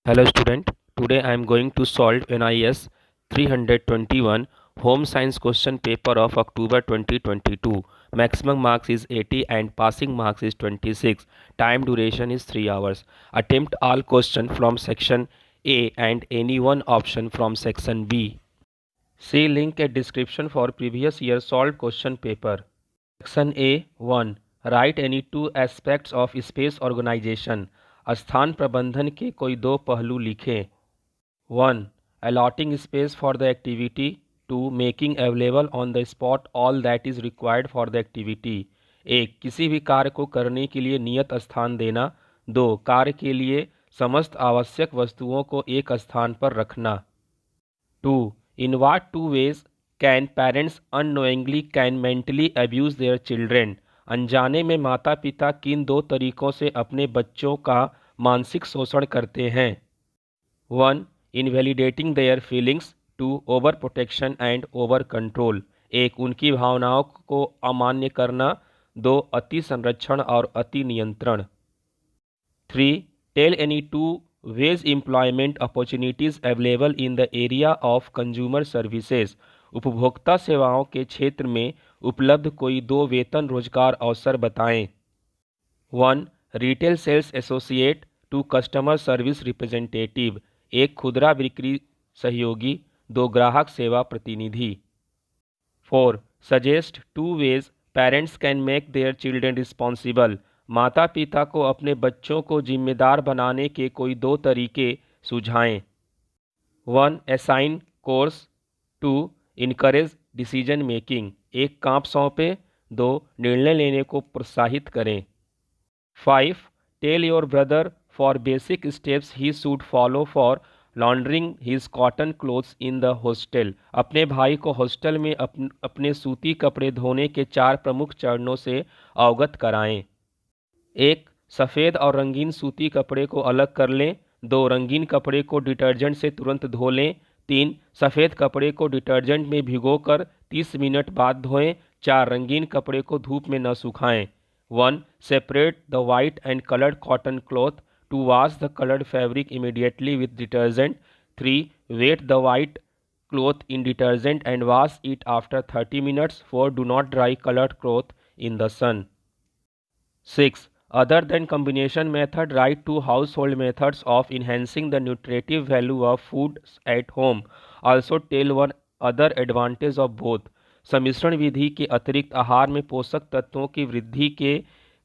Hello student, today I am going to solve NIS 321 Home Science question paper of October 2022. Maximum marks is 80 and passing marks is 26. Time duration is 3 hours. Attempt all question from section A and any one option from section B. See link at description for previous year solved question paper. Section A 1. Write any two aspects of space organization. स्थान प्रबंधन के कोई दो पहलू लिखें. 1. Allotting space for the activity. 2. Making available on the spot all that is required for the activity. 1. किसी भी कार्य को करने के लिए नियत स्थान देना. 2. कार्य के लिए समस्त आवश्यक वस्तुओं को एक स्थान पर रखना. 2. In what two ways can parents unknowingly can mentally abuse their children? अनजाने में माता पिता किन दो तरीकों से अपने बच्चों का मानसिक शोषण करते हैं. 1. Invalidating their feelings. 2. Over protection and over control. 1. उनकी भावनाओं को अमान्य करना. 2. अति संरक्षण और अति नियंत्रण. 3. Tell any two ways employment opportunities available in the area of consumer services. उपभोक्ता सेवाओं के क्षेत्र में उपलब्ध कोई दो वेतन रोजगार अवसर बताएं. 1. Retail sales associate. 2. Customer service representative. 1. खुदरा बिक्री सहयोगी. 2. ग्राहक सेवा प्रतिनिधि. 4. Suggest two ways parents can make their children responsible. माता पिता को अपने बच्चों को जिम्मेदार बनाने के कोई दो तरीके सुझाएं. 1. Assign course. 2. Encourage decision making. 1. काम सौंपे. 2. निर्णय लेने को प्रोत्साहित करें. 5. Tell your brother four basic steps he should follow for laundering his cotton clothes in the hostel. अपने भाई को हॉस्टल में अपने सूती कपड़े धोने के 4 प्रमुख चरणों से अवगत कराएं. 1. सफ़ेद और रंगीन सूती कपड़े को अलग कर लें. 2. रंगीन कपड़े को डिटर्जेंट से तुरंत धो लें. 3. सफ़ेद कपड़े को डिटर्जेंट में भिगोकर 30 मिनट बाद धोएं. 4. रंगीन कपड़े को धूप में न सुखाएं. 1. Separate the white and coloured cotton cloth. 2. Wash the coloured fabric immediately with detergent. 3. Wet the white cloth in detergent and wash it after 30 minutes. 4. Do not dry colored cloth in the sun. 6. Other than combination method, write 2 household methods of enhancing the nutritive value of food at home. Also tell one other advantage of both. सम्मिश्रण विधि के अतिरिक्त आहार में पोषक तत्वों की वृद्धि के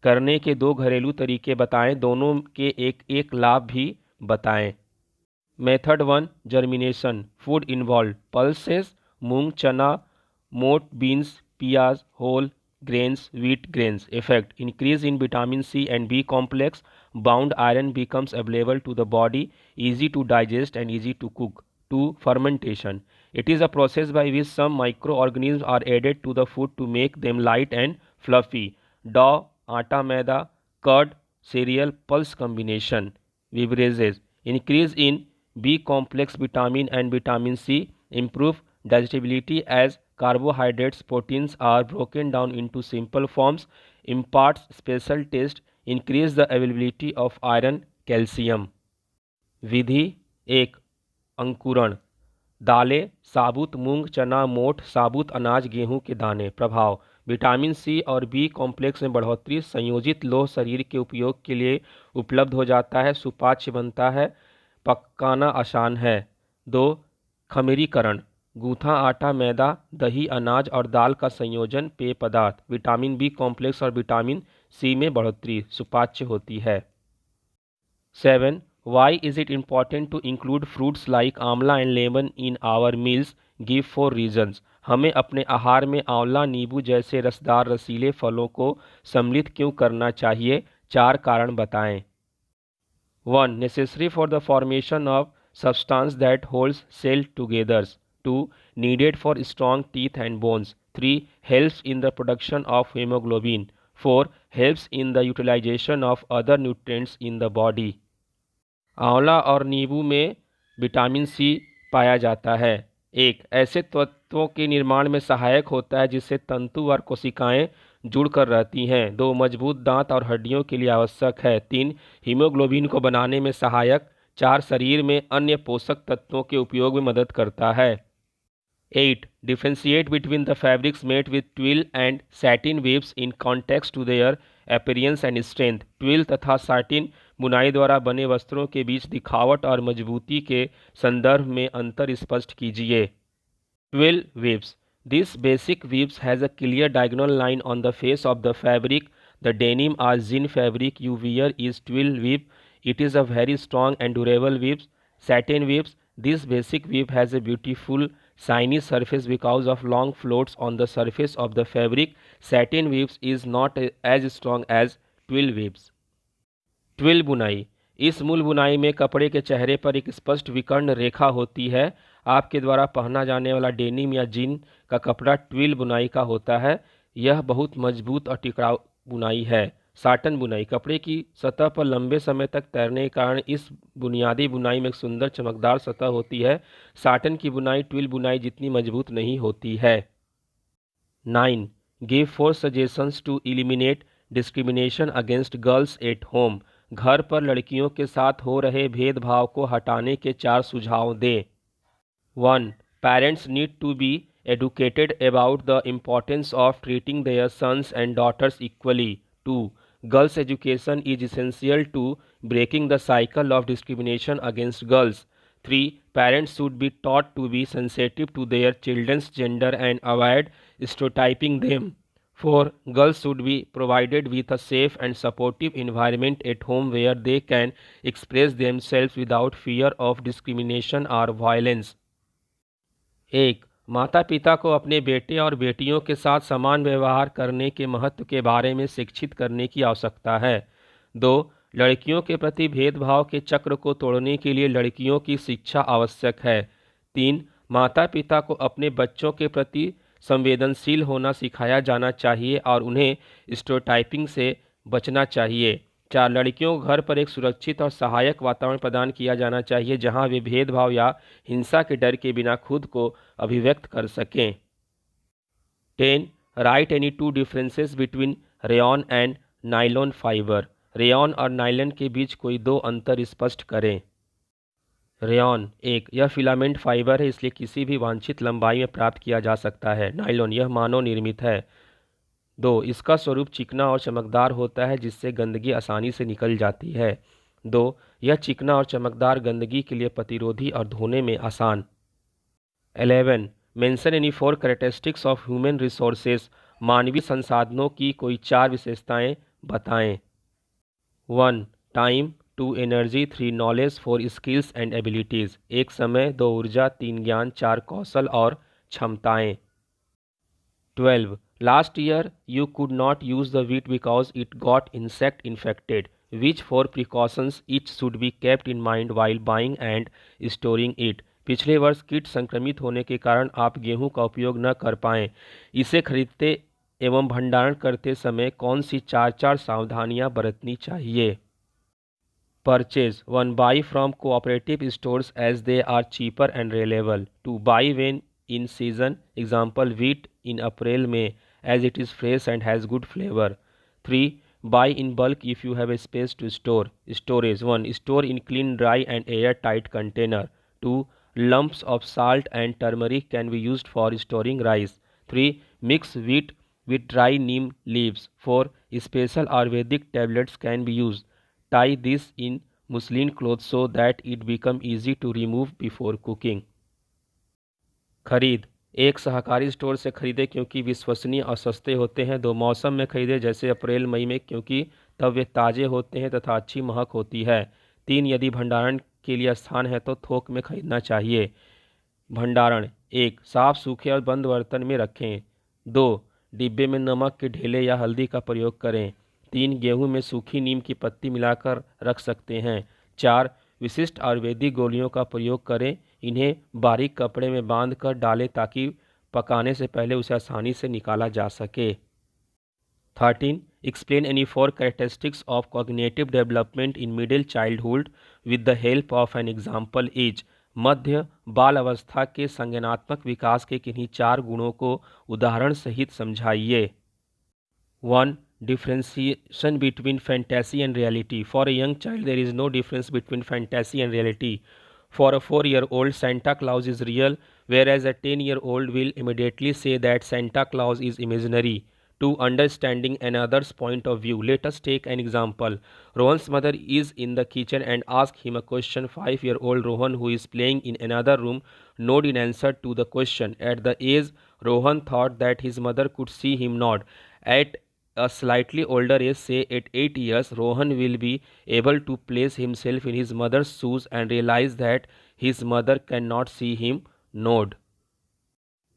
करने के 2 घरेलू तरीके बताएं. दोनों के एक एक लाभ भी बताएं. Method 1. Germination. Food involve pulses, मूंग, चना, मोट, बीन्स, पियाज, whole grains, wheat grains. Effect: increase in vitamin C and B complex. Bound iron becomes available to the body, easy to digest and easy to cook. 2. Fermentation. It is a process by which some microorganisms are added to the food to make them light and fluffy. Dough, आटा मैदा, curd, cereal, pulse combination. Beverages. Increase in B complex vitamin and vitamin C. Improve digestibility as carbohydrates, proteins are broken down into simple forms. Imparts special taste. Increase the availability of iron, calcium. विधि 1. अंकुरण. दालें, साबुत मूंग, चना, मोठ, साबुत अनाज, गेहूं के दाने. प्रभाव: विटामिन सी और बी कॉम्प्लेक्स में बढ़ोतरी. संयोजित लौह शरीर के उपयोग के लिए उपलब्ध हो जाता है. सुपाच्य बनता है. पकाना आसान है. 2. खमीरीकरण. गूथा आटा, मैदा, दही, अनाज और दाल का संयोजन. पेय पदार्थ. विटामिन बी कॉम्प्लेक्स और विटामिन सी में बढ़ोतरी. सुपाच्य होती है. 7. Why is it important to include fruits like आंवला and lemon in our meals? Give 4 reasons. हमें अपने आहार में आंवला, नींबू जैसे रसदार रसीले फलों को सम्मिलित क्यों करना चाहिए? 4 कारण बताएं. 1. Necessary for the formation of substance that holds cell together. 2. Needed for strong teeth and bones. 3. Helps in the production of hemoglobin. 4. Helps in the utilization of other nutrients in the body. आंवला और नींबू में vitamin C पाया जाता है. 1. ऐसे तत्वों के निर्माण में सहायक होता है जिससे तंतु और कोशिकाएं जुड़कर रहती हैं. 2. मजबूत दांत और हड्डियों के लिए आवश्यक है. 3. हीमोग्लोबिन को बनाने में सहायक. 4 शरीर में अन्य पोषक तत्वों के उपयोग में मदद करता है। 8. Differentiate between the fabrics made with twill and satin weaves in context to their appearance and strength. Twill तथा satin बुनाई द्वारा बने वस्त्रों के बीच दिखावट और मजबूती के संदर्भ में अंतर स्पष्ट कीजिए। Twill weaves. This basic weaves has a clear diagonal line on the face of the fabric. The denim or jean fabric you wear is twill weave. It is a very strong and durable weave. Satin weaves. This basic weave has a beautiful shiny surface because of long floats on the surface of the fabric. Satin weaves is not as strong as twill weaves. Twill बुनाई। इस मूल बुनाई में कपड़े के चेहरे पर एक स्पष्ट विकर्ण रेखा होती है। आपके द्वारा पहना जाने वाला डेनिम या जीन का कपड़ा ट्विल बुनाई का होता है। यह बहुत मजबूत और टिकाऊ बुनाई है। साटन बुनाई। कपड़े की सतह पर लंबे समय तक तैरने के कारण इस बुनियादी बुनाई में एक सुंदर चमकदार सतह होती है। साटन की बुनाई ट्विल बुनाई जितनी मजबूत नहीं होती है। 9. Give 4 suggestions to eliminate discrimination against girls at home. घर पर लड़कियों के साथ हो रहे भेदभाव को हटाने के 4 सुझाव दें। 1. Parents need to be educated about the importance of treating their sons and daughters equally. 2. Girls' education is essential to breaking the cycle of discrimination against girls. 3. Parents should be taught to be sensitive to their children's gender and avoid stereotyping them. 4. Girls should be provided with a safe and supportive environment at home where they can express themselves without fear of discrimination or violence. 1. माता पिता को अपने बेटे और बेटियों के साथ समान व्यवहार करने के महत्व के बारे में शिक्षित करने की आवश्यकता है। 2. लड़कियों के प्रति भेदभाव के चक्र को तोड़ने के लिए लड़कियों की शिक्षा आवश्यक है। 3. माता पिता को अपने बच्चों के प्रति संवेदनशील होना सिखाया जाना चाहिए और उन्हें स्टेरियोटाइपिंग से बचना चाहिए। 4. लड़कियों को घर पर एक सुरक्षित और सहायक वातावरण प्रदान किया जाना चाहिए जहां वे भेदभाव या हिंसा के डर के बिना खुद को अभिव्यक्त कर सकें। 10. Right any 2 differences between rayon and nylon fibre. Rayon और नायलॉन के बीच कोई 2 अंतर स्पष्ट करें। रेयॉन। 1. यह फिलामेंट फाइबर है, इसलिए किसी भी वांछित लंबाई में प्राप्त किया जा सकता है। नायलॉन। यह मानव निर्मित है। 2. इसका स्वरूप चिकना और चमकदार होता है जिससे गंदगी आसानी से निकल जाती है। 2. यह चिकना और चमकदार गंदगी के लिए प्रतिरोधी और धोने में आसान। 11. Mention any 4 characteristics of human resources. मानवीय संसाधनों की कोई 4 विशेषताएं बताएं। 1. Time. 2. Energy. 3. Knowledge. 4. Skills and abilities. 1 समय। 2 ऊर्जा। 3 ज्ञान। 4 कौशल और क्षमताएं। 12. Last year you could not use the wheat because it got insect infected. Which 4 precautions each should be kept in mind while buying and storing it? पिछले वर्ष कीट संक्रमित होने के कारण आप गेहूं का उपयोग न कर पाएं। इसे खरीदते एवं भंडारण करते समय कौन सी 4 सावधानियां बरतनी चाहिए। Purchase. 1. Buy from cooperative stores as they are cheaper and reliable. 2. Buy when in season. Example, wheat in April, May, as it is fresh and has good flavor. 3. Buy in bulk if you have a space to store. Storage. 1. Store in clean, dry and airtight container. 2. Lumps of salt and turmeric can be used for storing rice. 3. Mix wheat with dry neem leaves. 4. Special Ayurvedic tablets can be used. Tie this in muslin cloth so that it become easy to remove before cooking. खरीद। 1. सहकारी store से खरीदे क्योंकि विश्वसनीय और सस्ते होते हैं। 2. मौसम में खरीदे जैसे अप्रैल मई में क्योंकि तब वे ताज़े होते हैं तथा अच्छी महक होती है। 3. यदि भंडारण के लिए स्थान है तो थोक में खरीदना चाहिए। भंडारण। 1. साफ सूखे और बंद बर्तन में रखें। 2. डिब्बे में नमक के ढेले या हल्दी का प्रयोग करें। 3. गेहूं में सूखी नीम की पत्ती मिलाकर रख सकते हैं। 4. विशिष्ट आयुर्वेदिक गोलियों का प्रयोग करें। इन्हें बारीक कपड़े में बांध कर डालें ताकि पकाने से पहले उसे आसानी से निकाला जा सके। 13. Explain any 4 characteristics of cognitive development in middle childhood with the help of an example each. मध्य बाल अवस्था के संज्ञानात्मक विकास के किन्हीं 4 गुणों को उदाहरण सहित समझाइए। 1. differentiation between fantasy and reality. For a young child, there is no difference between fantasy and reality. For a 4-year-old, Santa Claus is real, whereas a 10-year-old will immediately say that Santa Claus is imaginary. To understanding another's point of view, let us take an example. Rohan's mother is in the kitchen and asks him a question. 5-year-old Rohan, who is playing in another room, nodded in answer to the question. At the age, Rohan thought that his mother could see him nod. At a slightly older age, say at 8 years, Rohan will be able to place himself in his mother's shoes and realize that his mother cannot see him nod.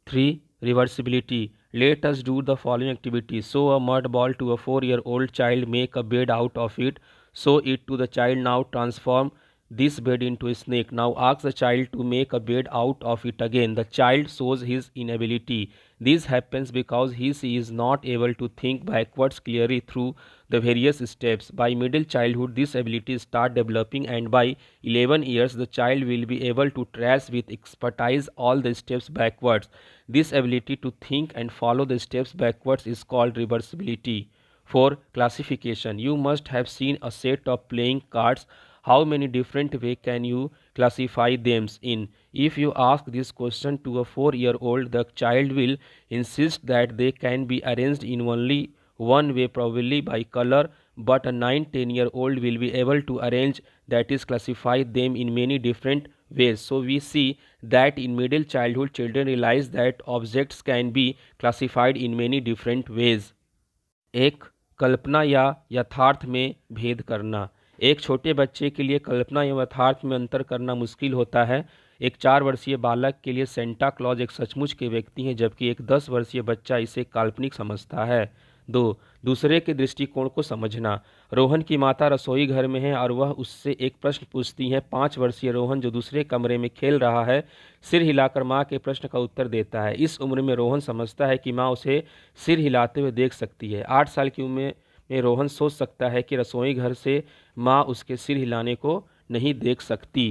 3. Reversibility. Let us do the following activity. Show a mud ball to a 4-year-old child, make a bed out of it. Show it to the child. Now transform this bed into a snake. Now ask the child to make a bed out of it again. The child shows his inability. This happens because she is not able to think backwards clearly through the various steps. By middle childhood, this ability start developing, and by 11 years, the child will be able to trace with expertise all the steps backwards. This ability to think and follow the steps backwards is called reversibility. For classification, you must have seen a set of playing cards. How many different ways can you classify them in? If you ask this question to a 4-year-old, the child will insist that they can be arranged in only one way, probably by color, but a 9-10-year-old will be able to arrange, that is classify them in many different ways. So we see that in middle childhood, children realize that objects can be classified in many different ways. एक कल्पना या यथार्थ में भेद करना. एक छोटे बच्चे के लिए कल्पना या यथार्थ में अंतर करना मुश्किल होता है. एक 4 वर्षीय बालक के लिए सेंटा क्लॉज एक सचमुच के व्यक्ति हैं, जबकि एक 10 वर्षीय बच्चा इसे काल्पनिक समझता है. 2. दूसरे के दृष्टिकोण को समझना. रोहन की माता रसोई घर में है और वह उससे एक प्रश्न पूछती है. 5 वर्षीय रोहन, जो दूसरे कमरे में खेल रहा है, सिर हिलाकर माँ के प्रश्न का उत्तर देता है. इस उम्र में रोहन समझता है कि माँ उसे सिर हिलाते हुए देख सकती है. 8 साल की उम्र में रोहन सोच सकता है कि रसोई घर से माँ उसके सिर हिलाने को नहीं देख सकती.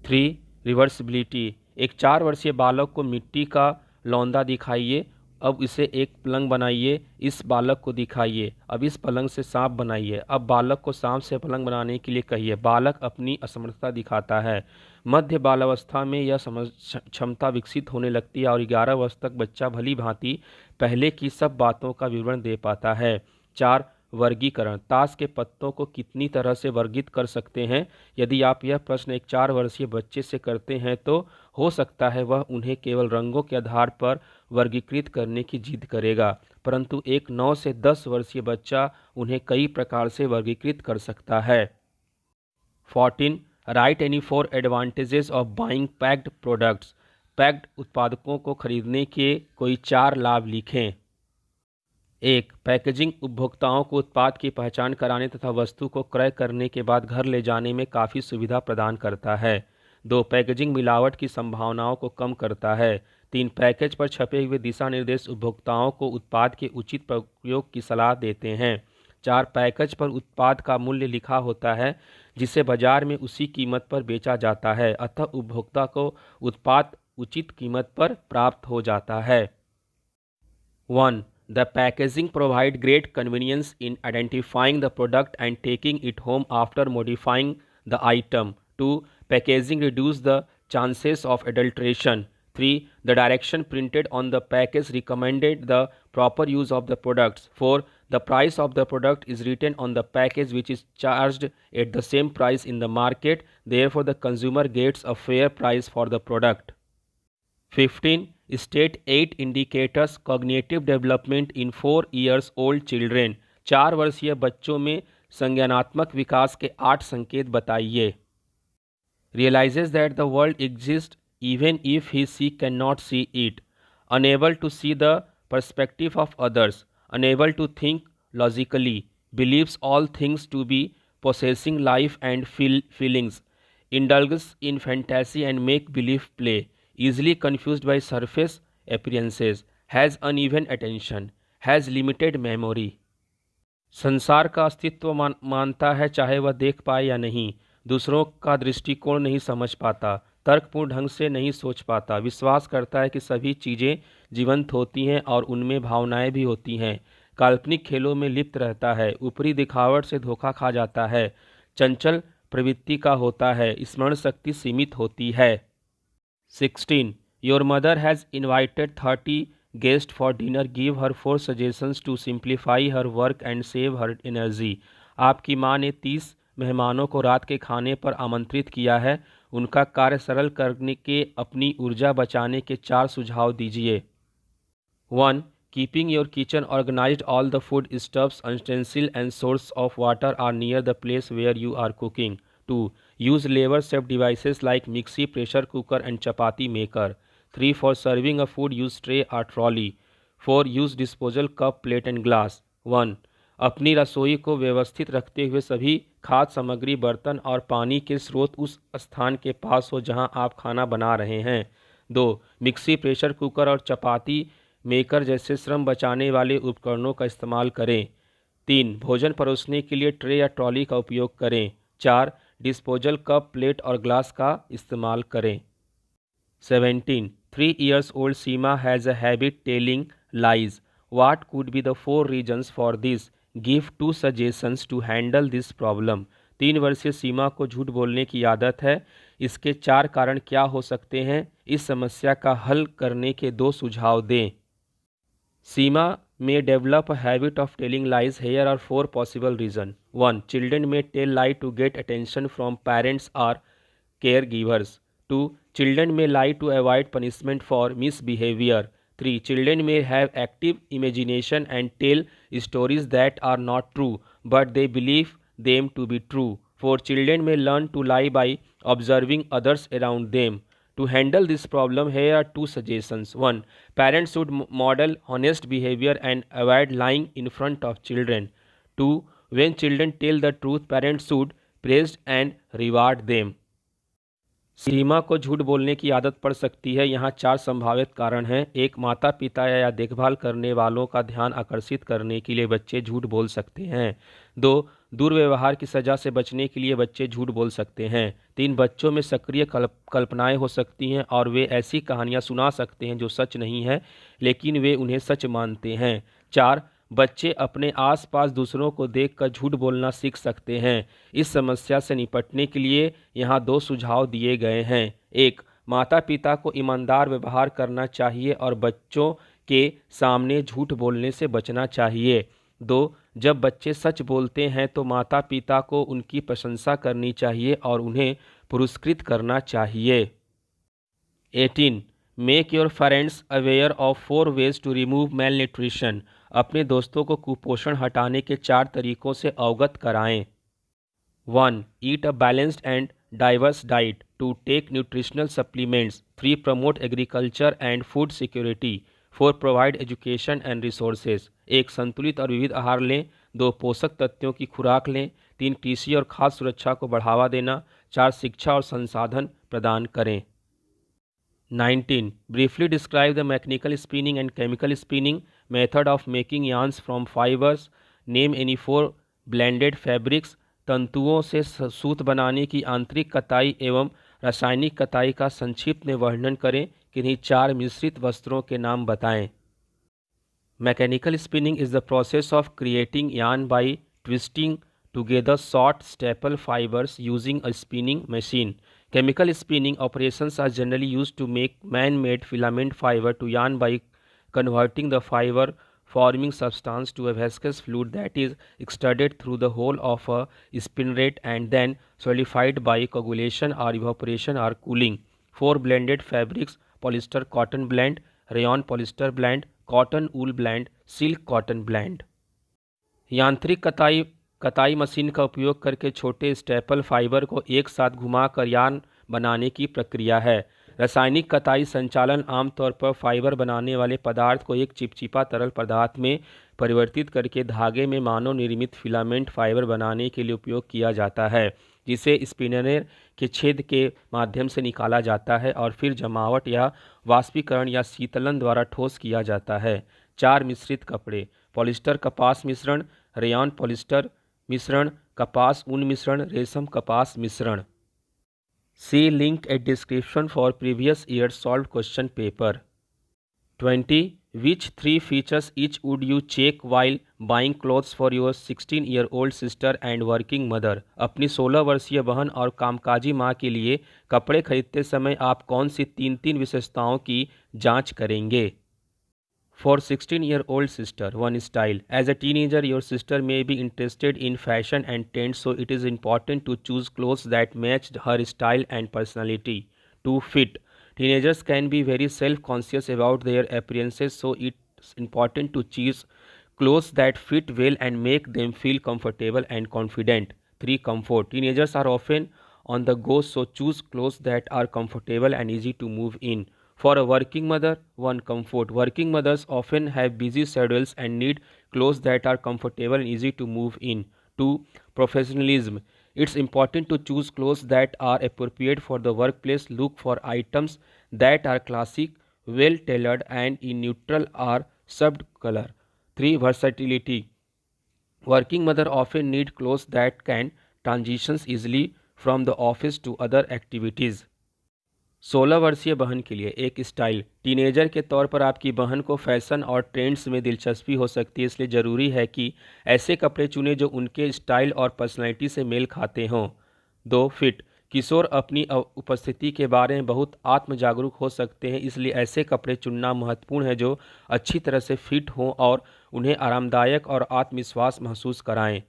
3. रिवर्सिबिलिटी. एक 4 वर्षीय बालक को मिट्टी का लौंदा दिखाइए. अब इसे एक पलंग बनाइए. इस बालक को दिखाइए. अब इस पलंग से सांप बनाइए. अब बालक को सांप से पलंग बनाने के लिए कहिए. बालक अपनी असमर्थता दिखाता है. मध्य बालावस्था में यह क्षमता विकसित होने लगती है और 11 वर्ष तक बच्चा भली भांति पहले की सब बातों का विवरण दे पाता है. 4. वर्गीकरण. ताश के पत्तों को कितनी तरह से वर्गीकृत कर सकते हैं? यदि आप यह प्रश्न एक 4 वर्षीय बच्चे से करते हैं तो हो सकता है वह उन्हें केवल रंगों के आधार पर वर्गीकृत करने की जिद करेगा, परंतु एक 9 से 10 वर्षीय बच्चा उन्हें कई प्रकार से वर्गीकृत कर सकता है. 14. Right any 4 advantages of buying packed products. Packed उत्पादकों को खरीदने के कोई 4 लाभ लिखें. 1. पैकेजिंग उपभोक्ताओं को उत्पाद की पहचान कराने तथा वस्तु को क्रय करने के बाद घर ले जाने में काफ़ी सुविधा प्रदान करता है. 2. पैकेजिंग मिलावट की संभावनाओं को कम करता है. 3. पैकेज पर छपे हुए दिशा निर्देश उपभोक्ताओं को उत्पाद के उचित प्रयोग की सलाह देते हैं. 4. पैकेज पर उत्पाद का मूल्य लिखा होता है जिसे बाजार में उसी कीमत पर बेचा जाता है, अतः उपभोक्ता को उत्पाद उचित कीमत पर प्राप्त हो जाता है. 1. The packaging provide great convenience in identifying the product and taking it home after modifying the item. 2. Packaging reduce the chances of adulteration. 3. The direction printed on the package recommended the proper use of the products. 4. The price of the product is written on the package, which is charged at the same price in the market. Therefore, the consumer gets a fair price for the product. 15. State 8 indicators cognitive development in 4 years old children. 4 वर्षीय बच्चों में संज्ञानात्मक विकास के 8 संकेत बताइए. Realizes that the world exists even if he cannot see it. Unable to see the perspective of others. Unable to think logically. Believes all things to be possessing life and feelings. Indulges in fantasy and make-believe play. Easily confused by surface appearances, has uneven attention, has limited memory. संसार का अस्तित्व मानता है चाहे वह देख पाए या नहीं. दूसरों का दृष्टिकोण नहीं समझ पाता. तर्कपूर्ण ढंग से नहीं सोच पाता. विश्वास करता है कि सभी चीज़ें जीवंत होती हैं और उनमें भावनाएं भी होती हैं. काल्पनिक खेलों में लिप्त रहता है, ऊपरी दिखावट से धोखा खा जाता है, चंचल प्रवृत्ति का होता है, स्मरण शक्ति सीमित होती है। 16. Your mother has invited 30 guests for dinner. Give her 4 suggestions to simplify her work and save her energy. आपकी माँ ने 30 मेहमानों को रात के खाने पर आमंत्रित किया है। उनका कार्य सरल करने के अपनी ऊर्जा बचाने के 4 सुझाव दीजिए। 1. Keeping your kitchen organized. All the food stuffs, utensils and source of water are near the place where you are cooking. 2. Use lever-shaped devices like mixie, pressure cooker and chapati maker. 3. For serving a food, use tray or trolley. 4. Use disposal cup, plate and glass. 1. अपनी रसोई को व्यवस्थित रखते हुए सभी खाद्य सामग्री, बर्तन और पानी के स्रोत उस स्थान के पास हो जहां आप खाना बना रहे हैं। 2. मिक्सी, प्रेशर कुकर और चपाती मेकर जैसे श्रम बचाने वाले उपकरणों का इस्तेमाल करें। 3. भोजन परोसने के लिए ट्रे या ट्रॉली का उपयोग करें। 4. डिस्पोजल कप, प्लेट और ग्लास का इस्तेमाल करें। 17. 3 years old Seema has a habit telling lies. What could be the 4 reasons for this? Give 2 suggestions to handle this problem. 3 वर्षीय सीमा को झूठ बोलने की आदत है। इसके 4 कारण क्या हो सकते हैं? इस समस्या का हल करने के 2 सुझाव दें। सीमा may develop a habit of telling lies. Here are 4 possible reasons. 1. Children may tell lie to get attention from parents or caregivers. 2. Children may lie to avoid punishment for misbehavior. 3. Children may have active imagination and tell stories that are not true, but they believe them to be true. 4. Children may learn to lie by observing others around them. To handle this problem, here are 2 suggestions. 1. Parents should model honest behavior and avoid lying in front of children. 2. When children tell the truth, parents should praise and reward them. सीमा को झूठ बोलने की आदत पड़ सकती है। यहाँ 4 संभावित कारण हैं। 1. माता पिता या देखभाल करने वालों का ध्यान आकर्षित करने के लिए बच्चे झूठ बोल सकते हैं। 2. दुर्व्यवहार की सज़ा से बचने के लिए बच्चे झूठ बोल सकते हैं। 3. बच्चों में सक्रिय कल्पनाएं हो सकती हैं और वे ऐसी कहानियां सुना सकते हैं जो सच नहीं है, लेकिन वे उन्हें सच मानते हैं। 4. बच्चे अपने आसपास दूसरों को देखकर झूठ बोलना सीख सकते हैं। इस समस्या से निपटने के लिए यहाँ 2 सुझाव दिए गए हैं। 1. माता पिता को ईमानदार व्यवहार करना चाहिए और बच्चों के सामने झूठ बोलने से बचना चाहिए। 2. जब बच्चे सच बोलते हैं तो माता पिता को उनकी प्रशंसा करनी चाहिए और उन्हें पुरस्कृत करना चाहिए। 18. Make your friends aware of 4 ways to remove malnutrition. अपने दोस्तों को कुपोषण हटाने के 4 तरीकों से अवगत कराएं। 1. Eat a balanced and diverse diet. 2. Take nutritional supplements. 3. Promote agriculture and food security. 4. Provide education and resources. 1. संतुलित और विविध आहार लें. 2. पोषक तत्वों की खुराक लें. 3. कृषि और खाद्य सुरक्षा को बढ़ावा देना. 4. शिक्षा और संसाधन प्रदान करें। 19. Briefly describe the mechanical spinning and chemical spinning method of making yarns from fibers. Name any 4 blended fabrics. तंतुओं से सूत बनाने की आंतरिक कताई एवं रासायनिक कताई का संक्षिप्त में वर्णन करें। किन्हीं 4 मिश्रित वस्त्रों के नाम बताएं। Mechanical spinning is the process of creating yarn by twisting together short staple fibers using a spinning machine. Chemical spinning operations are generally used to make man-made filament fiber to yarn by converting the fiber forming substance to a viscous fluid that is extruded through the hole of a spinneret and then solidified by coagulation or evaporation or cooling. 4 blended fabrics: polyester cotton blend, rayon polyester blend, cotton wool blend, silk cotton blend. यांत्रिक कताई machine का उपयोग करके छोटे staple fibre को एक साथ घुमाकर यार्न बनाने की प्रक्रिया है। रासायनिक कताई संचालन आमतौर पर फाइबर बनाने वाले पदार्थ को एक चिपचिपा तरल पदार्थ में परिवर्तित करके धागे में मानव निर्मित फिलामेंट फाइबर बनाने के लिए उपयोग किया जाता है, जिसे स्पिनर के छेद के माध्यम से निकाला जाता है और फिर जमावट या वाष्पीकरण या शीतलन द्वारा ठोस किया जाता है। 4 मिश्रित कपड़े: पॉलिस्टर कपास मिश्रण, रेयॉन पॉलिस्टर मिश्रण, कपास ऊन मिश्रण, रेशम कपास मिश्रण। See link a description for previous year's solved question paper. 20. Which three features each would you check while buying clothes for your 16-year-old sister and working mother? अपनी 16 वर्षीय बहन और कामकाजी माँ के लिए कपड़े खरीदते समय आप कौन सी तीन तीन विशेषताओं की जांच करेंगे? For 16-year-old sister, one style. As a teenager, your sister may be interested in fashion and trends, so it is important to choose clothes that match her style and personality. 2. Fit. Teenagers can be very self-conscious about their appearances, so it's important to choose clothes that fit well and make them feel comfortable and confident. 3. Comfort. Teenagers are often on the go, so choose clothes that are comfortable and easy to move in. For a working mother, 1. Comfort. Working mothers often have busy schedules and need clothes that are comfortable and easy to move in. 2. Professionalism. It's important to choose clothes that are appropriate for the workplace. Look for items that are classic, well tailored, and in neutral or subtle color. 3. Versatility. Working mother often need clothes that can transition easily from the office to other activities. 16 वर्षीय बहन के लिए एक style. Teenager के तौर पर आपकी बहन को फैशन और ट्रेंड्स में दिलचस्पी हो सकती है, इसलिए ज़रूरी है कि ऐसे कपड़े चुनें जो उनके स्टाइल और पर्सनैलिटी से मेल खाते हों। 2. फिट। किशोर अपनी उपस्थिति के बारे में बहुत आत्म जागरूक हो सकते हैं, इसलिए ऐसे कपड़े चुनना महत्वपूर्ण है जो अच्छी तरह से फिट हों और उन्हें आरामदायक और आत्मविश्वास महसूस कराएं।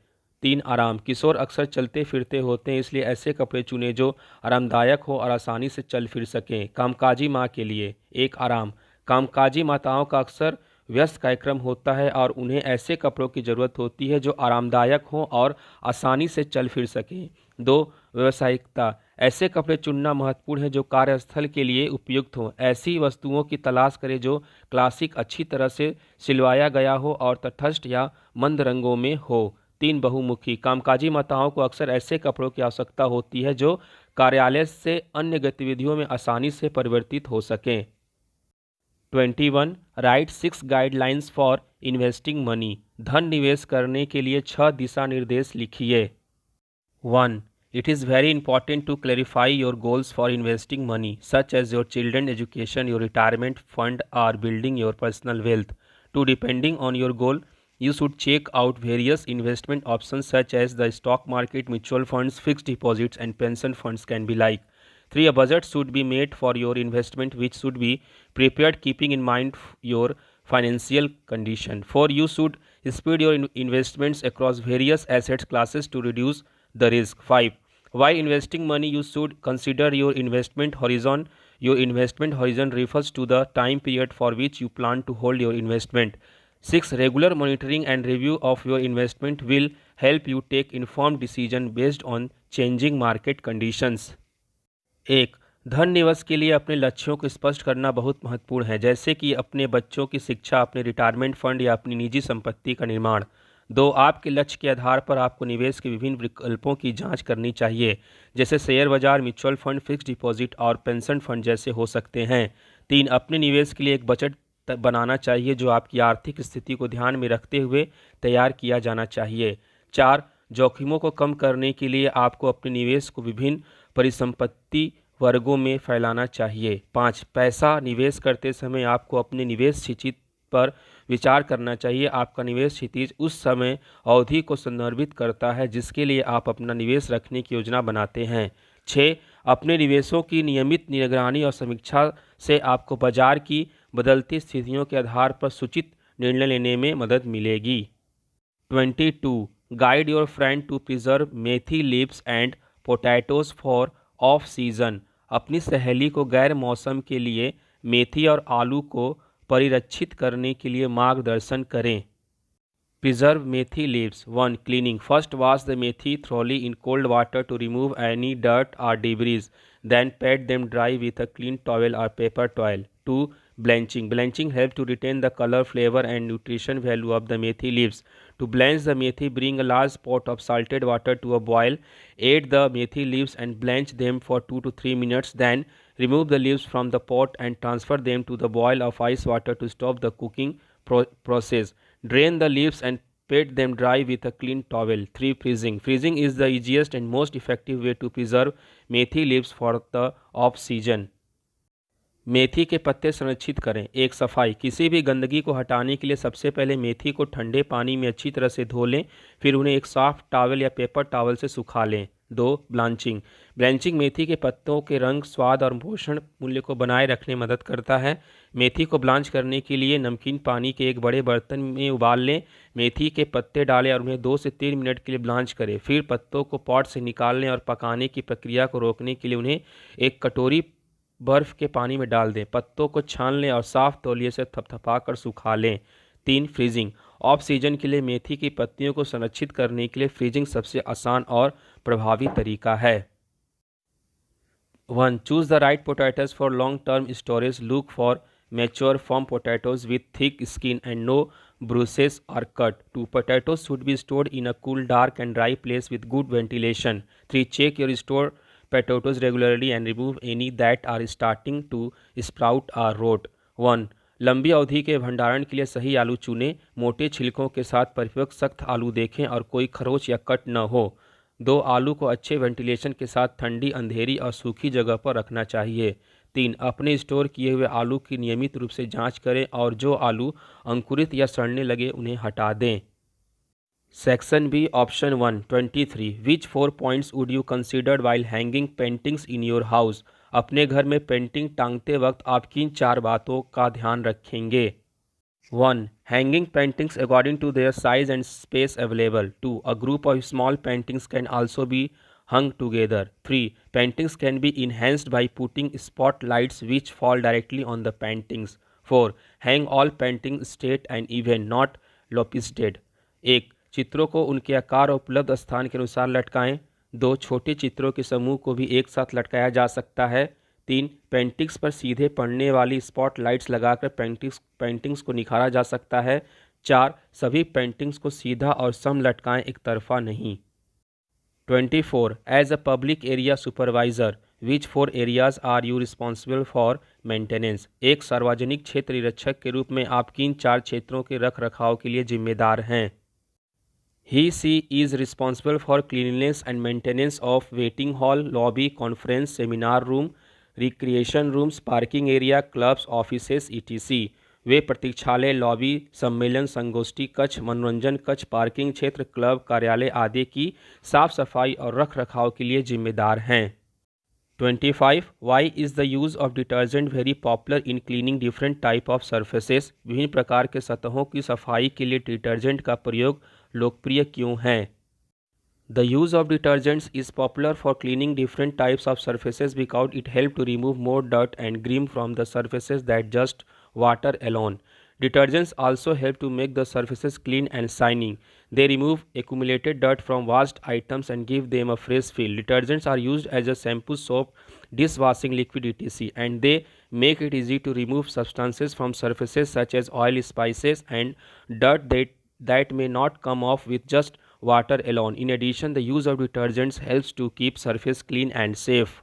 3. आराम। किशोर अक्सर चलते फिरते होते हैं, इसलिए ऐसे कपड़े चुनें जो आरामदायक हो और आसानी से चल फिर सकें। कामकाजी माँ के लिए एक आराम। कामकाजी माताओं का अक्सर व्यस्त कार्यक्रम होता है और उन्हें ऐसे कपड़ों की ज़रूरत होती है जो आरामदायक हों और आसानी से चल फिर सकें। 2. व्यावसायिकता। ऐसे कपड़े चुनना महत्वपूर्ण है जो कार्यस्थल के लिए उपयुक्त हों। ऐसी वस्तुओं की तलाश करें जो क्लासिक, अच्छी तरह से सिलवाया गया हो और तटस्थ या मंद रंगों में हो। 3. बहुमुखी। कामकाजी माताओं को अक्सर ऐसे कपड़ों की आवश्यकता होती है जो कार्यालय से अन्य गतिविधियों में आसानी से परिवर्तित हो सकें। 21. Right 6 guidelines for investing money. धन निवेश करने के लिए 6 दिशा निर्देश लिखिए। 1. It is very important to clarify your goals for investing money, such as your children's education, your retirement fund, or building your personal wealth. 2. Depending on your goal, you should check out various investment options such as the stock market, mutual funds, fixed deposits, and pension funds can be like. 3. A budget should be made for your investment, which should be prepared keeping in mind your financial condition. 4. You should spread your investments across various asset classes to reduce the risk. 5. While investing money, you should consider your investment horizon. Your investment horizon refers to the time period for which you plan to hold your investment. 6. Regular monitoring and review of your investment will help you take informed decision based on changing market conditions. 1. धन निवेश के लिए अपने लक्ष्यों को स्पष्ट करना बहुत महत्वपूर्ण है, जैसे कि अपने बच्चों की शिक्षा, अपने रिटायरमेंट फंड या अपनी निजी संपत्ति का निर्माण। 2. आपके लक्ष्य के आधार पर आपको निवेश के विभिन्न विकल्पों की जांच करनी चाहिए, जैसे शेयर बाजार, म्यूचुअल फंड, फिक्स्ड डिपॉजिट और पेंशन फंड जैसे हो सकते हैं। 3. अपने निवेश के लिए एक बजट बनाना चाहिए जो आपकी आर्थिक स्थिति को ध्यान में रखते हुए तैयार किया जाना चाहिए। 4. जोखिमों को कम करने के लिए आपको अपने निवेश को विभिन्न परिसंपत्ति वर्गों में फैलाना चाहिए। 5. पैसा निवेश करते समय आपको अपने निवेश क्षितिज पर विचार करना चाहिए। आपका निवेश क्षितिज उस समय अवधि को संदर्भित करता है जिसके लिए आप अपना निवेश रखने की योजना बनाते हैं। 6. अपने निवेशों की नियमित निगरानी और समीक्षा से आपको बाजार की बदलती स्थितियों के आधार पर सूचित निर्णय लेने में मदद मिलेगी। 22. Guide your friend to preserve methi leaves and potatoes for off season. अपनी सहेली को गैर मौसम के लिए मेथी और आलू को परिरक्षित करने के लिए मार्गदर्शन करें। Preserve methi leaves. 1. Cleaning. First wash the methi thoroughly in cold water to remove any dirt or debris. Then pat them dry with a clean towel or paper towel. 2. Blanching. Blanching helps to retain the color, flavor and nutrition value of the methi leaves. To blanch the methi, bring a large pot of salted water to a boil. Add the methi leaves and blanch them for 2 to 3 minutes. Then remove the leaves from the pot and transfer them to the boil of ice water to stop the cooking process. Drain the leaves and pat them dry with a clean towel. 3. Freezing. Freezing is the easiest and most effective way to preserve methi leaves for the off season. मेथी के पत्ते संरक्षित करें। एक, सफाई। किसी भी गंदगी को हटाने के लिए सबसे पहले मेथी को ठंडे पानी में अच्छी तरह से धो लें, फिर उन्हें एक सॉफ्ट टॉवल या पेपर टॉवल से सुखा लें। 2, ब्लांचिंग। ब्लांचिंग मेथी के पत्तों के रंग, स्वाद और पोषण मूल्य को बनाए रखने में मदद करता है। मेथी को ब्लांच करने के लिए नमकीन पानी के एक बड़े बर्तन में उबाल लें, मेथी के पत्ते डालें और उन्हें 2 से 3 मिनट के लिए ब्लांच करें। फिर पत्तों को पॉट से निकाल लें और पकाने की प्रक्रिया को रोकने के लिए उन्हें एक कटोरी बर्फ के पानी में डाल दें। पत्तों को छान लें और साफ तौलिए से थपथपाकर सुखा लें। 3, फ्रीजिंग। ऑफ सीजन के लिए मेथी की पत्तियों को संरक्षित करने के लिए फ्रीजिंग सबसे आसान और प्रभावी तरीका है। 1, choose the right potatoes for long term storage. Look for mature firm potatoes with thick skin and no bruises or cut. 2, potatoes should be stored in a cool, dark and dry place with good ventilation. 3, check your store potatoes regularly and remove any that are starting to sprout or rot. 1, लंबी अवधि के भंडारण के लिए सही आलू चुनें। मोटे छिलकों के साथ परिपक्व सख्त आलू देखें और कोई खरोच या कट न हो। 2, आलू को अच्छे वेंटिलेशन के साथ ठंडी, अंधेरी और सूखी जगह पर रखना चाहिए। 3, अपने स्टोर किए हुए आलू की नियमित रूप से जांच करें और जो आलू अंकुरित या सड़ने लगे उन्हें हटा दें। Section B, option 1, 23। Which 4 points would you considered while hanging paintings in your house. अपने घर में पेंटिंग टांगते वक्त आप किन 4 बातों का ध्यान रखेंगे। 1, hanging paintings according to their size and space available. 2, a group of small paintings can also be hung together. 3, paintings can be enhanced by putting spotlights which fall directly on the paintings. 4, hang all paintings straight and even, not lopsided. 1, चित्रों को उनके आकार और उपलब्ध स्थान के अनुसार लटकाएं। 2, छोटे चित्रों के समूह को भी एक साथ लटकाया जा सकता है। 3, पेंटिंग्स पर सीधे पड़ने वाली स्पॉटलाइट्स लगाकर पेंटिंग्स को निखारा जा सकता है। 4, सभी पेंटिंग्स को सीधा और सम लटकाएं, एक तरफा नहीं। 24, as a public area supervisor which 4 areas are you responsible for maintenance. एक सार्वजनिक क्षेत्र निरीक्षक के रूप में आप किन 4 क्षेत्रों के रख रखाव के लिए जिम्मेदार हैं। He is responsible for cleanliness and maintenance of waiting hall, lobby, conference, seminar room, recreation rooms, parking area, clubs, offices, etc. वे प्रतीक्षालय, लॉबी, सम्मेलन, संगोष्ठी कक्ष, मनोरंजन कक्ष, पार्किंग क्षेत्र, क्लब, कार्यालय आदि की साफ सफाई और रख रखाव के लिए जिम्मेदार हैं। 25, why is the use of detergent very popular in cleaning different type of surfaces. विभिन्न प्रकार के सतहों की सफाई के लिए डिटर्जेंट का प्रयोग लोकप्रिय क्यों है। The use of detergents is popular for cleaning different types of surfaces because it help to remove more dirt and grime from the surfaces that just water alone. Detergents also help to make the surfaces clean and shining. They remove accumulated dirt from washed items and give them a fresh feel. Detergents are used as a shampoo, soap, dishwashing liquid etc. and they make it easy to remove substances from surfaces such as oil, spices and dirt that may not come off with just water alone. In addition, the use of detergents helps to keep surface clean and safe.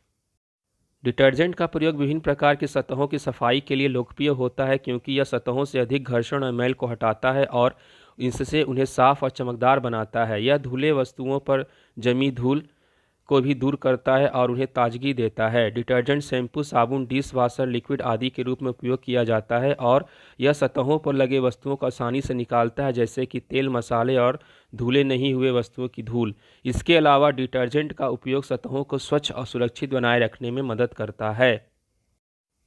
Detergent का प्रयोग विभिन्न प्रकार की सतहों की सफाई के लिए लोकप्रिय होता है क्योंकि यह सतहों से अधिक घर्षण और मैल को हटाता है और इससे उन्हें साफ और चमकदार बनाता है। यह धुले वस्तुओं पर जमी धूल को भी दूर करता है और उन्हें ताजगी देता है। डिटर्जेंट शैम्पू, साबुन, डिश वाशर, लिक्विड आदि के रूप में उपयोग किया जाता है और यह सतहों पर लगे वस्तुओं को आसानी से निकालता है जैसे कि तेल, मसाले और धुले नहीं हुए वस्तुओं की धूल। इसके अलावा डिटर्जेंट का उपयोग सतहों को स्वच्छ और सुरक्षित बनाए रखने में मदद करता है।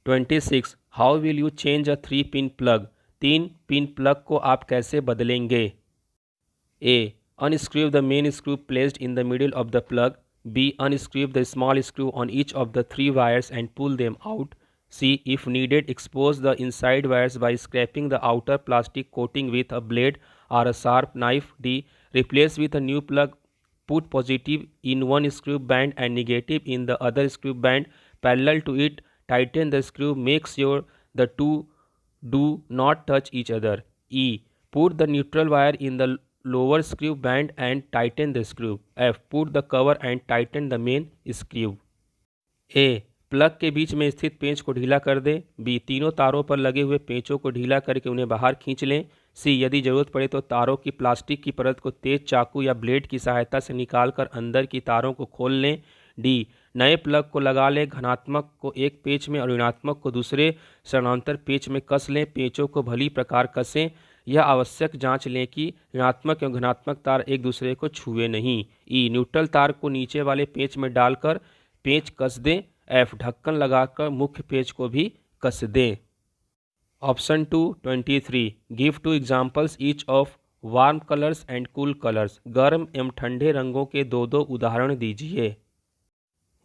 26, how will you change a 3-पिन प्लग। 3 पिन प्लग को आप कैसे बदलेंगे। A, unscrew the main screw placed in the middle of the plug. B, unscrew the small screw on each of the 3 wires and pull them out. C, if needed, expose the inside wires by scraping the outer plastic coating with a blade or a sharp knife. D, replace with a new plug. Put positive in one screw band and negative in the other screw band parallel to it. Tighten the screw. Make sure the two do not touch each other. E, put the neutral wire in the lower screw band and tighten the screw. F, put the cover and tighten the main screw. A, plug के बीच में स्थित पेंच को ढीला कर दें. B, तीनों तारों पर लगे हुए पेंचों को ढीला करके उन्हें बाहर खींच लें. C, यदि जरूरत पड़े तो तारों की प्लास्टिक की परत को तेज चाकू या ब्लेड की सहायता से निकालकर अंदर की तारों को खोल लें. D, नए प्लग को लगा लें, धनात्मक को एक पेच में और ऋणात्मक को दूसरे समानांतर पेच में कस लें। पेचों को भली प्रकार कसें। यह आवश्यक जांच लें कि ऋणात्मक एवं धनात्मक तार एक दूसरे को छुए नहीं। ई न्यूट्रल तार को नीचे वाले पेच में डालकर पेच कस दें। एफ ढक्कन लगाकर मुख्य पेच को भी कस दें। Option 2 23 give 2 examples each of warm colours and cool colours. गर्म एवं ठंडे रंगों के दो दो उदाहरण दीजिए।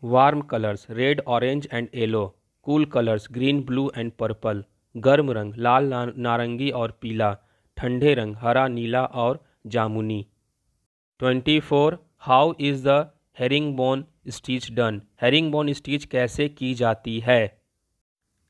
Warm colours red orange and yellow. Cool colours green blue and purple. गर्म रंग लाल नारंगी और पीला। ठंडे रंग हरा नीला और जामुनी। 24 how is the herringbone stitch done. Herringbone stitch कैसे की जाती है।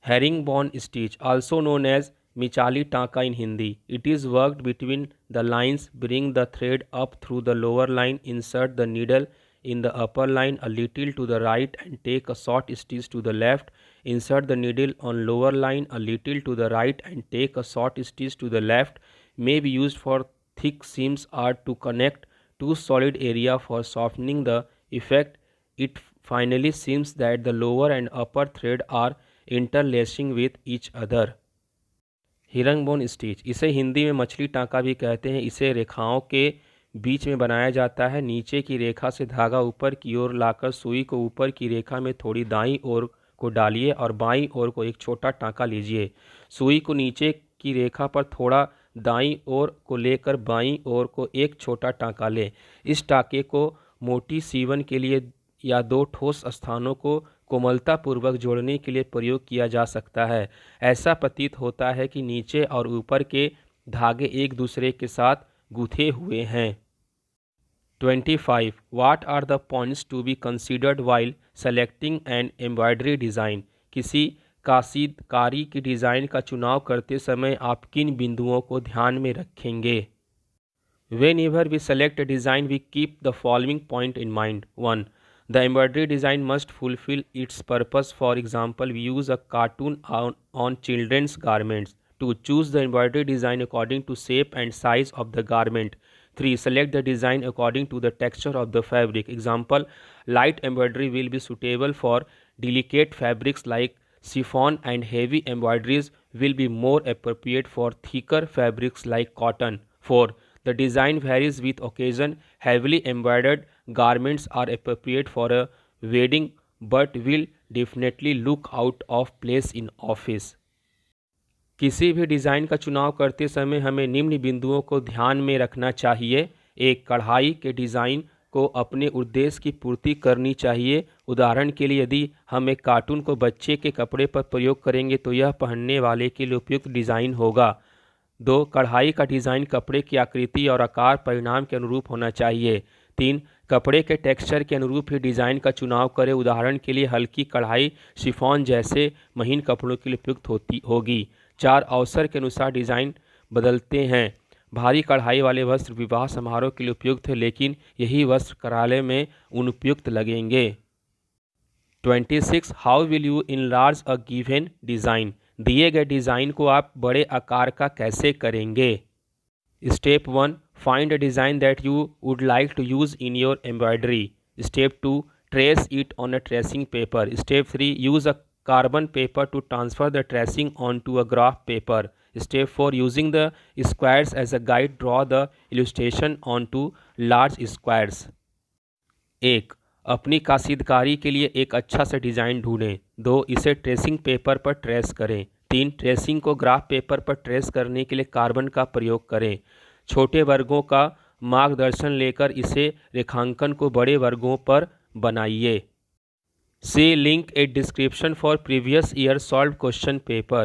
Herringbone stitch also known as मिचाली टाँका in Hindi. It is worked between the lines. Bring the thread up through the lower line. Insert the needle in the upper line a little to the right and take a short stitch to the left. Insert the needle on lower line a little to the right and take a short stitch to the left. May be used for thick seams or to connect two solid area for softening the effect. It finally seems that the lower and upper thread are interlacing with each other. Herringbone stitch इसे हिंदी में मछली टाँका भी कहते हैं। इसे रेखाओं के बीच में बनाया जाता है। नीचे की रेखा से धागा ऊपर की ओर लाकर सुई को ऊपर की रेखा में थोड़ी दाईं ओर को डालिए और बाईं ओर को एक छोटा टाँका लीजिए। सुई को नीचे की रेखा पर थोड़ा दाईं ओर को लेकर बाईं ओर को एक छोटा टाँका लें। इस टाँके को मोटी सीवन के लिए या दो ठोस स्थानों को कोमलतापूर्वक जोड़ने के लिए प्रयोग किया जा सकता है। ऐसा प्रतीत होता है कि नीचे और ऊपर के धागे एक दूसरे के साथ गूथे हुए हैं। 25 What are the points to be considered while selecting an embroidery design? किसी कासीदकारी की डिज़ाइन का चुनाव करते समय आप किन बिंदुओं को ध्यान में रखेंगे? Whenever we select a design, we keep the following point in mind. 1. The embroidery design must fulfill its purpose. For example, we use a cartoon on children's garments. 2. Choose the embroidery design according to shape and size of the garment. 3. Select the design according to the texture of the fabric. Example, light embroidery will be suitable for delicate fabrics like chiffon, and heavy embroideries will be more appropriate for thicker fabrics like cotton. 4. The design varies with occasion. Heavily embroidered garments are appropriate for a wedding but will definitely look out of place in office. किसी भी design का चुनाव करते समय हमें निम्न बिंदुओं को ध्यान में रखना चाहिए। एक, कढ़ाई के डिज़ाइन को अपने उद्देश्य की पूर्ति करनी चाहिए। उदाहरण के लिए यदि हम एक कार्टून को बच्चे के कपड़े पर प्रयोग करेंगे तो यह पहनने वाले के लिए उपयुक्त डिज़ाइन होगा। 2. कढ़ाई का डिज़ाइन कपड़े की आकृति और आकार परिणाम के अनुरूप होना चाहिए। 3. कपड़े के टेक्सचर के अनुरूप ही डिज़ाइन का चुनाव करें। उदाहरण के लिए हल्की कढ़ाई शिफॉन जैसे महीन कपड़ों के लिए उपयुक्त होगी। 4. अवसर के अनुसार डिज़ाइन बदलते हैं। भारी कढ़ाई वाले वस्त्र विवाह समारोह के लिए उपयुक्त है, लेकिन यही वस्त्र कार्यालय में अनुपयुक्त लगेंगे। 26. How will you enlarge a given design. दिए गए डिज़ाइन को आप बड़े आकार का कैसे करेंगे। Step 1. Find a design that you would like to use in your embroidery. Step 2. Trace it on a tracing paper. Step 3. Use a carbon paper to transfer the tracing onto a graph paper. Step 4. Using the squares as a guide, draw the illustration onto large squares. 1. अपनी कासीदकारी के लिए एक अच्छा सा design ढूंढें। 2. इसे tracing paper पर trace करें। 3. ट्रेसिंग को ग्राफ पेपर पर ट्रेस करने के लिए कार्बन का प्रयोग करें। छोटे वर्गों का मार्गदर्शन लेकर इसे रेखांकन को बड़े वर्गों पर बनाइए। See link a description for previous year solved question paper.